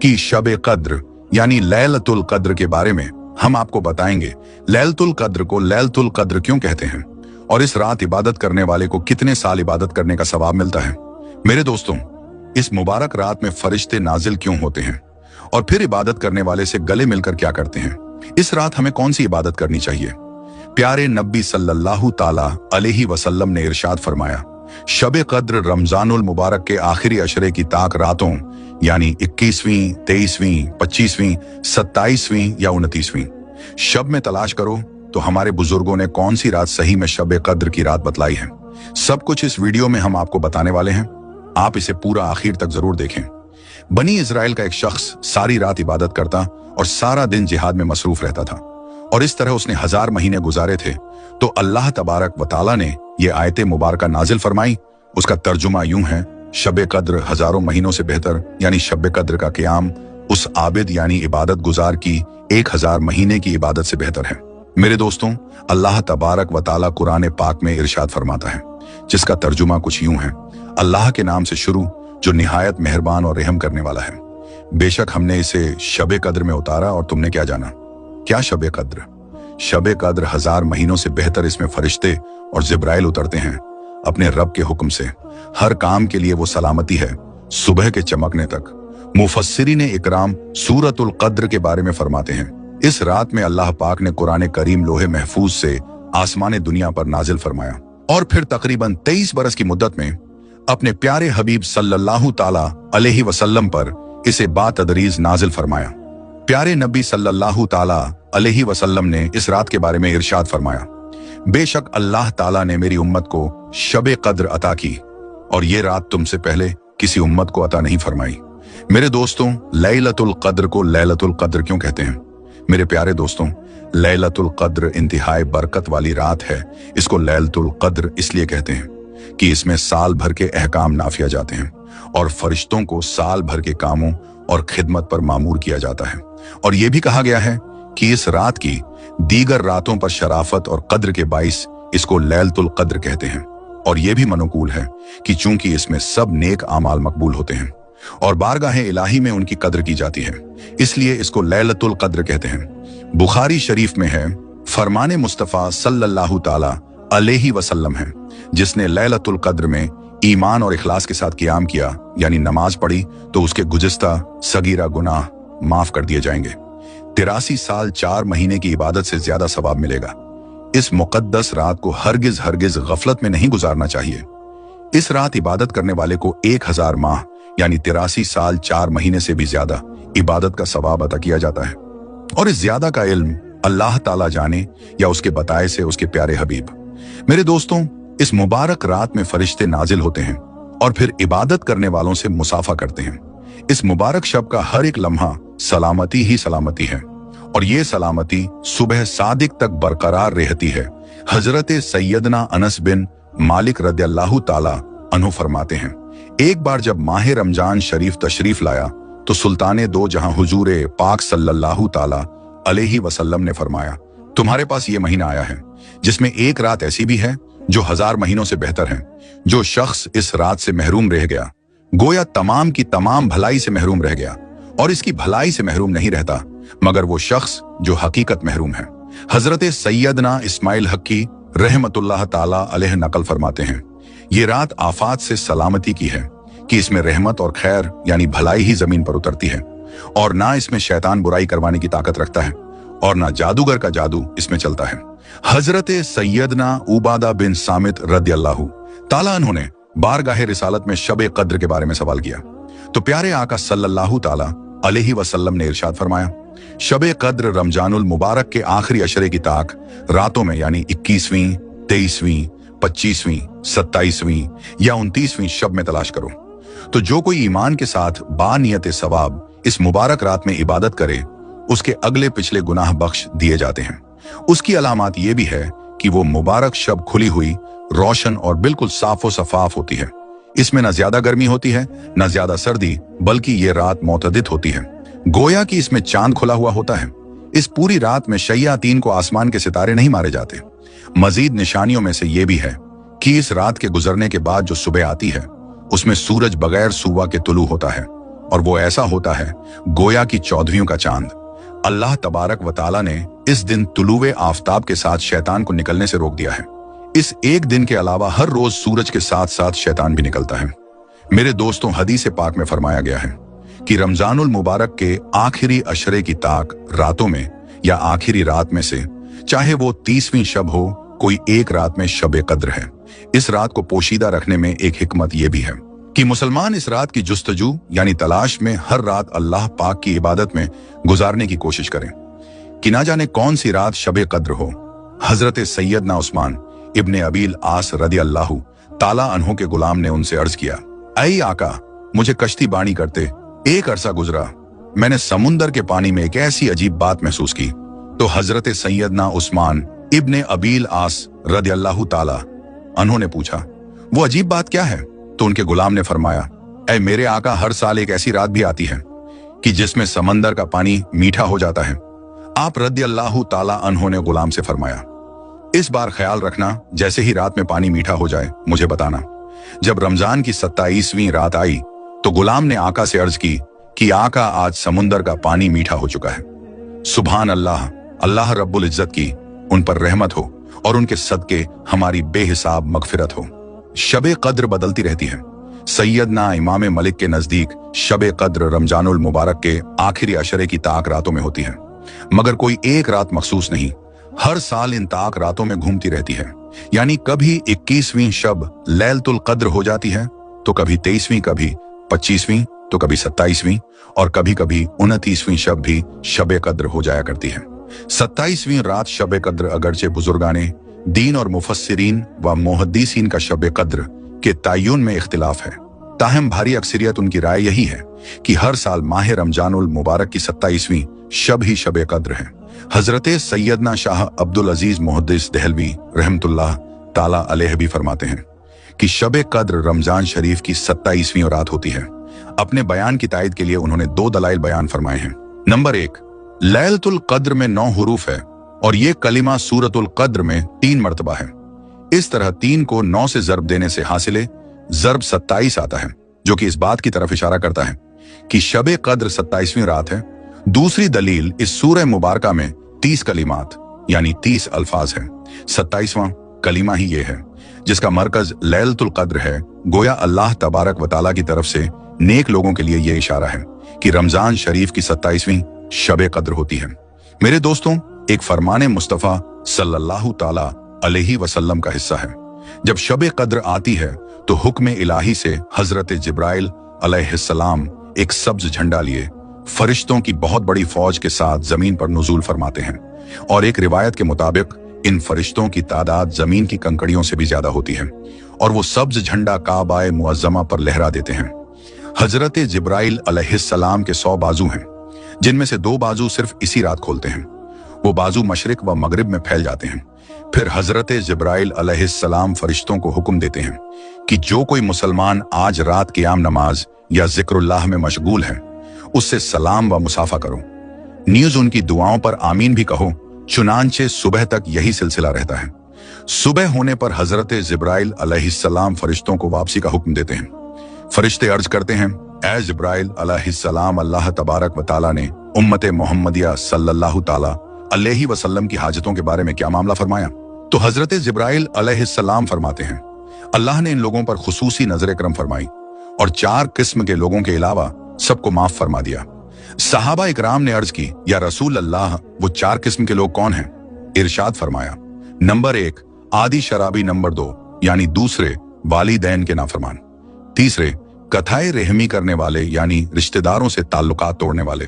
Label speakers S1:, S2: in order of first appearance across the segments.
S1: कि शब कद्र यानी लैलतुल कद्र के बारे में हम आपको बताएंगे। लैलतुल कद्र को लैलतुल कद्र क्यों कहते हैं और इस रात इबादत करने वाले को कितने साल इबादत करने का सवाब मिलता है। मेरे दोस्तों, इस मुबारक रात में फरिश्ते नाजिल क्यों होते हैं और फिर इबादत करने वाले से गले मिलकर क्या करते हैं। इस रात हमें कौन सी इबादत करनी चाहिए। प्यारे नबी सल्लल्लाहु ताला अलैहि वसल्लम ने इरशाद फरमाया, शब कद्र रमजानुल मुबारक के आखिरी अशरे की ताक रातों यानी 21वीं, 23वीं, 25वीं, 27वीं या 29वीं शब में तलाश करो तो हमारे बुजुर्गों ने कौन सी रात सही में शब कद्र की रात बतलाई है। सब कुछ इस वीडियो में हम आपको बताने वाले हैं। आप इसे पूरा आखिर तक जरूर देखें। बनी इजराइल का एक शख्स सारी रात इबादत करता और सारा दिन जिहाद में मसरूफ रहता था और इस तरह उसने 1000 महीने गुजारे थे। तो अल्लाह तबारक व तआला ने ये आयते मुबारका नाजिल फरमाई। उसका तर्जुमा यूं है, शब कद्र हजारों महीनों से बेहतर यानी शब कद्र का क़याम उस आबिद यानी इबादत गुजार की 1000 महीने की इबादत से बेहतर है। मेरे दोस्तों, अल्लाह तबारक व तआला कुरान पाक में इरशाद फरमाता है, जिसका तर्जुमा कुछ यूं है, अल्लाह के नाम से शुरू जो निहायत मेहरबान और रहम करने वाला है। बेशक हमने इसे शब कद्र में उतारा और तुमने क्या जाना। क्या शब कद्र? शब कद्र 1000 महीनों से बेहतर। इसमें फरिश्ते और जिब्राइल उतरते हैं अपने रब के हुक्म से। हर काम के लिए वो सलामती है सुबह के चमकने तक। मुफस्सिरीन इकराम सूरतुल कद्र के बारे में फरमाते हैं, इस रात में अल्लाह पाक ने कुरान करीम लोहे महफूज से आसमान दुनिया पर नाजिल फरमाया और फिर तकरीबन 23 बरस की मुद्दत में अपने प्यारे हबीब सल्लल्लाहु ताला अलैहि वसल्लम पर इसे बातदरीज नाजिल फरमाया। प्यारे नबी सल्लल्लाहु ताला अलैहि वसल्लम ने इस रात के बारे में इरशाद फरमाया, बेशक अल्लाह ताला ने मेरी उम्मत को शब कद्र अता की और ये रात तुमसे पहले किसी उम्मत को अता नहीं फरमाई। मेरे दोस्तों, लैलतुल कद्र को लैलतुल कद्र क्यों कहते हैं। मेरे प्यारे दोस्तों, लैलतुल कद्र इंतहाई बरकत वाली रात है। इसको लैलतुल कद्र इसलिए कहते हैं कि इसमें साल भर के अहकाम नाफिया जाते हैं और फरिश्तों को साल भर के कामों और खिदमत पर मामूर किया जाता है। और यह भी कहा गया है कि इस रात की दीगर रातों पर शराफत और कद्र के बाइस इसको लैलतुल कद्र कहते हैं। और यह भी मनूकूल है कि चूंकि इसमें सब नेक आमाल मकबूल होते हैं और बारगाह इलाही में उनकी कद्र की जाती है, इसलिए इसको लैलतुल कद्र कहते हैं। बुखारी शरीफ में है, फरमाने मुस्तफ़ा सल्लल्लाहु ताला अलैहि वसल्लम है, जिसने लैलतुल कद्र में ईमान और इखलास के साथ क़याम किया यानी नमाज पढ़ी तो उसके गुज़िश्ता सगीरा गुनाह माफ कर दिए जाएंगे। 83 साल 4 महीने की इबादत से ज्यादा सवाब मिलेगा। इस मुकद्दस रात को हरगिज हरगिज गफलत में नहीं गुजारना चाहिए। इस रात इबादत करने वाले को 1000 माह यानी 83 साल 4 महीने से भी ज्यादा इबादत का सवाब अता किया जाता है। और इस ज्यादा का इल्म अल्लाह ताला जाने या उसके बताए से उसके प्यारे हबीब। मेरे दोस्तों, इस मुबारक रात में फरिश्ते नाजिल होते हैं और फिर इबादत करने वालों से मुसाफा करते हैं। इस मुबारक शब का हर एक लम्हा सलामती ही सलामती है और ये सलामती सुबह सादिक तक बरकरार रहती है। हजरत सैयदना अनस बिन मालिक रदियल्लाहु ताला अन्हु फरमाते हैं, एक बार जब माह रमजान शरीफ तशरीफ लाया तो सुल्ताने दो जहां हुजूर पाक सल्लल्लाहु ताला अलैहि वसल्लम ने फरमाया, तुम्हारे पास ये महीना आया है जिसमें एक रात ऐसी भी है जो 1000 महीनों से बेहतर है। जो शख्स इस रात से महरूम रह गया गोया तमाम की तमाम भलाई से महरूम रह गया और इसकी भलाई से महरूम नहीं रहता मगर वो शख्स जो हकीकत महरूम है। हजरत सैयदना इस्माइल हक्की रहमतुल्लाह ताला अलैह नकल फरमाते हैं, ये रात आफात से सलामती की है कि इसमें रहमत और खैर यानी भलाई ही जमीन पर उतरती है और ना इसमें शैतान बुराई करवाने की ताकत रखता है और ना जादूगर का जादू इसमें चलता है। हजरत सैयदना उबादा बिन सामित रदियल्लाहु ताला अन्हु ने बारगाह रिसालत में शब कद्र के बारे में सवाल किया तो प्यारे आका सल्लल्लाहु ताला अलैहि वसल्लम ने इरशाद फरमाया, शब कद्र रमजानुल मुबारक के आखिरी अशरे की ताक रातों में यानी 21वीं, 23वीं, 25वीं, 27वीं या 29वीं शब में तलाश करो। तो जो कोई ईमान के साथ बानियत सवाब इस मुबारक रात में इबादत करे उसके अगले पिछले गुनाह बख्श दिए जाते हैं। उसकी अलामत यह भी है कि वो मुबारक शब खुली हुई, रोशन और बिल्कुल साफो सफाफ होती है। इसमें न ज्यादा गर्मी होती है न ज्यादा सर्दी, बल्कि ये रात मोतदित होती है, गोया कि इसमें चांद खुला हुआ होता है। इस पूरी रात में शयातीन को आसमान के सितारे नहीं मारे जाते। मजीद निशानियों में से ये भी है कि इस रात के गुजरने के बाद जो सुबह आती है उसमें सूरज बगैर सुबह के तुलू होता है और वो ऐसा होता है गोया की चौदहवीं का चांद। अल्लाह तबारक व ताला ने इस दिन तुलुए आफताब के साथ शैतान को निकलने से रोक दिया है। इस एक दिन के अलावा हर रोज सूरज के साथ साथ शैतान भी निकलता है। मेरे दोस्तों, हदीस पाक में फरमाया गया है कि रमजानुल मुबारक के आखिरी अशरे की ताक रातों में या आखिरी रात में से, चाहे वो 30वीं शब हो, कोई एक रात में शब कद्र है। इस रात को पोशीदा रखने में एक हिकमत यह भी है कि मुसलमान इस रात की जुस्तजू यानी तलाश में हर रात अल्लाह पाक की इबादत में गुजारने की कोशिश करें कि ना जाने कौन सी रात शब कद्र हो। हजरत सैयदना उस्मान इब्ने अबील आस रदी अल्लाह ताला अन्हो के गुलाम ने उनसे अर्ज किया, ऐ आका, मुझे कश्ती बानी करते एक अरसा गुजरा, मैंने समुंदर के पानी में एक ऐसी अजीब बात महसूस की। तो हजरत सैयदना उस्मान इब्ने अबील आस रदी अल्लाह ताला अन्हो ने पूछा, वो अजीब बात क्या है? तो उनके गुलाम ने फरमाया, ऐ मेरे आका, हर साल एक ऐसी रात भी आती है कि जिसमें समंदर का पानी मीठा हो जाता है। आप रदी अल्लाह ताला अन्हो ने गुलाम से फरमाया, इस बार ख्याल रखना, जैसे ही रात में पानी मीठा हो जाए मुझे बताना। जब रमजान की 27वीं रात आई तो गुलाम ने आका से अर्ज की कि आका, आज समुंदर का पानी मीठा हो चुका है। सुभान अल्लाह, अल्लाह रब्बुल इज्जत की उन पर रहमत हो और उनके सदके हमारी बेहिसाब मगफिरत हो। शबे कद्र बदलती रहती है। सैयदना इमाम मलिक के नजदीक शबे कद्र रमजानुल मुबारक के आखिरी अशरे की ताक रातों में होती है, मगर कोई एक रात मखसूस नहीं, हर साल इन ताक रातों में घूमती रहती है। यानी कभी 21वीं शब लैलतुल कद्र हो जाती है, तो कभी 23वीं, कभी 25वीं, तो कभी 27वीं और कभी कभी 29वीं शब भी शब कद्र हो जाया करती है। 27वीं रात शब कद्र अगरचे बुजुर्गाने दीन और मुफस्सिरीन व मुहद्दिसीन का शब कद्र के तय्युन में इख्तिलाफ है, ताहम भारी अक्सरियत उनकी राय यही है कि हर साल माह रमजानुल मुबारक की 27वीं शब ही शब कद्र है। हजरत सैयदना शाह अब्दुल अजीज मुहद्दिस दहलवी रहमतुल्लाह ताला अलैह भी फरमाते हैं कि शब कद्र रमजान शरीफ की 27वीं रात होती है। अपने बयान की तायद के लिए उन्होंने 2 दलाइल बयान फरमाए हैं। नंबर 1, लैलतुल कद्र में 9 हुरूफ है और ये कलिमा सूरतुल कद्र में 3 मर्तबा है। इस तरह 3 को 9 से जर्ब देने से हासिले जर्ब 27 आता है, जो कि इस बात की तरफ इशारा करता है कि शब कद्र 27वीं रात है। दूसरी दलील, इस सूरह मुबारका में 30 कलिमात यानी 30 अल्फाज है। 27वां कलिमा ही ये है जिसका मरकज लैलतुल कद्र है। गोया अल्लाह तबारक व ताला की तरफ से नेक लोगों के लिए यह इशारा है कि रमजान शरीफ की 27वीं शब कद्र होती है। मेरे दोस्तों, एक फरमाने मुस्तफ़ा सल्लल्लाहु ताला अलैहि वसल्लम का हिस्सा है। जब शब कद्र आती है तो हुक्म इलाही से हजरत जिब्राइल अलैहिस्सलाम एक सब्ज झंडा लिए फरिश्तों की बहुत बड़ी फौज के साथ जमीन पर नुज़ूल फरमाते हैं और एक रिवायत के मुताबिक इन फरिश्तों की तादाद जमीन की कंकड़ियों से भी ज्यादा होती है और वो सब्ज झंडा काबाए मुअज्जमा पर लहरा देते हैं। हजरत जिब्राइल अलैहिस्सलाम के 100 बाजू हैं, जिनमें से 2 बाजू सिर्फ इसी रात खोलते हैं। वो बाजू मशरिक व मगरिब में फैल जाते हैं। फिर हजरत जिब्राइल अलैहिस्सलाम फरिश्तों को हुक्म देते हैं कि जो कोई मुसलमान आज रात क़ियाम नमाज या जिक्रुल्लाह में मशगूल है, उससे सलाम व मुसाफा करो, न्यूज उनकी दुआओं पर आमीन भी कहो। चुनांचे सुबह तक यही सिलसिला रहता है। सुबह होने पर हजरत जिब्राइल अलैहिस्सलाम फरिश्तों को वापसी का हुक्म देते हैं। फरिश्ते अर्ज करते हैं, ए जिब्राइल अलैहिस्सलाम, अल्लाह तबारक व ताला ने उम्मत मोहम्मदिया सल्लल्लाहु ताला अलैहि वसल्लम की हाजतों के बारे में क्या मामला फरमाया? तो हजरत जिब्राइल अलैहिस्सलाम फरमाते हैं, अल्लाह ने इन लोगों पर खुसूसी नजर करम फरमाई और 4 किस्म के लोगों के अलावा सबको माफ फरमा दिया। सहाबा इकराम ने अर्ज की, या रसूल अल्लाह, वो 4 किस्म के लोग कौन हैं? इरशाद फरमाया, नंबर 1 आदि शराबी, नंबर 2 यानी दूसरे वालिदैन के नाफरमान, तीसरे कथाए रहमी करने वाले यानी रिश्तेदारों से ताल्लुकात तोड़ने वाले,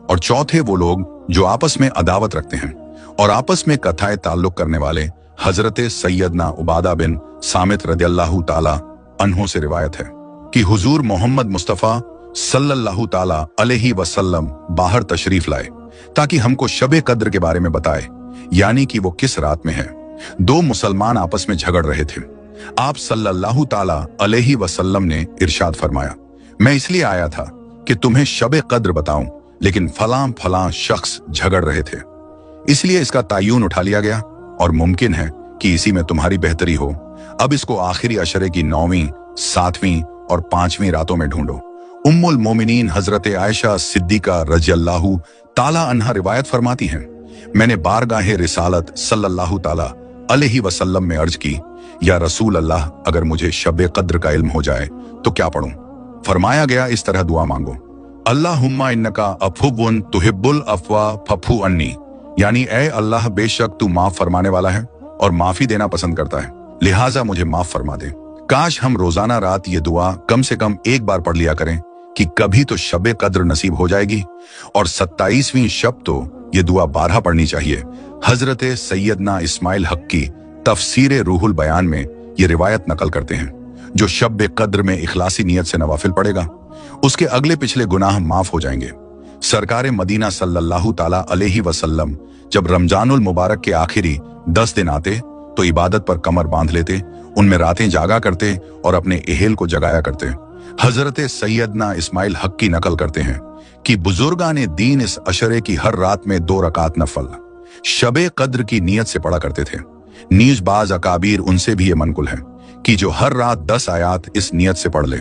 S1: और चौथे वो लोग जो आपस में अदावत रखते हैं और आपस में कथाए ताल्लुक करने वाले। हजरत सैयदना उबादा बिन सामित रदियल्लाहु ताला अन्हो से रिवायत है कि हुजूर मोहम्मद मुस्तफ़ा सल्लल्लाहु ताला अलैहि वसल्लम बाहर तशरीफ लाए ताकि हमको शब कद्र के बारे में बताए, यानी कि वो किस रात में है। 2 मुसलमान आपस में झगड़ रहे थे। आप सल्लल्लाहु ताला अलैहि वसल्लम ने इरशाद फरमाया, मैं इसलिए आया था कि तुम्हें शब कद्र बताऊं, लेकिन फलां शख्स झगड़ रहे थे, इसलिए इसका तायुन उठा लिया गया और मुमकिन है कि इसी में तुम्हारी बेहतरी हो। अब इसको आखिरी अशरे की 9वीं, 7वीं और 5वीं रातों में ढूंढो उम्मुल मोमिनीन हजरत आयशा सिद्दीका रज़ियल्लाहु ताला अन्हा रिवायत फरमाती हैं, मैंने बारगाहे रिसालत सल्लल्लाहु ताला अलैहि वसल्लम में अर्ज की, या रसूल अल्लाह, अगर मुझे शब कद्र का इल्म हो जाए तो क्या पढ़ूं? फरमाया गया, इस तरह दुआ मांगो, अल्लाहुम्मा इन्नका अफुव्वुन तुहिब्बुल अफ़्वा फफ़ू अन्नी, यानी ऐ अल्लाह, बेशक तू माफ फरमाने वाला है और माफी देना पसंद करता है, लिहाजा मुझे माफ फरमा दे। काश हम रोजाना रात ये दुआ कम से कम एक बार पढ़ लिया करें कि कभी तो शब कद्र नसीब हो जाएगी, और 27वीं शब तो ये दुआ 12 पढ़नी चाहिए। हजरत सैयदना इस्माइल हक की तफसीर रूहुल बयान में ये रिवायत नकल करते हैं, जो शब कद्र में इखलासी नियत से नवाफिल पढ़ेगा उसके अगले पिछले गुनाह माफ हो जाएंगे। सरकार मदीना सल्लल्लाहु ताला अलैहि वसल्लम जब रमजानुल मुबारक के आखिरी 10 दिन आते तो इबादत पर कमर बांध लेते, उनमें रातें जागा करते और अपने एहेल को जगाया करते। हजरत सैयदना इस्माइल हक की नकल करते हैं कि बुजुर्गाने दीन इस अशरे की हर रात में 2 रकात नफल शबे कद्र की नीयत से पढ़ा करते थे। नीज बाज अकाबीर उनसे भी ये मनकुल है कि जो हर रात 10 आयात इस नियत से पढ़ ले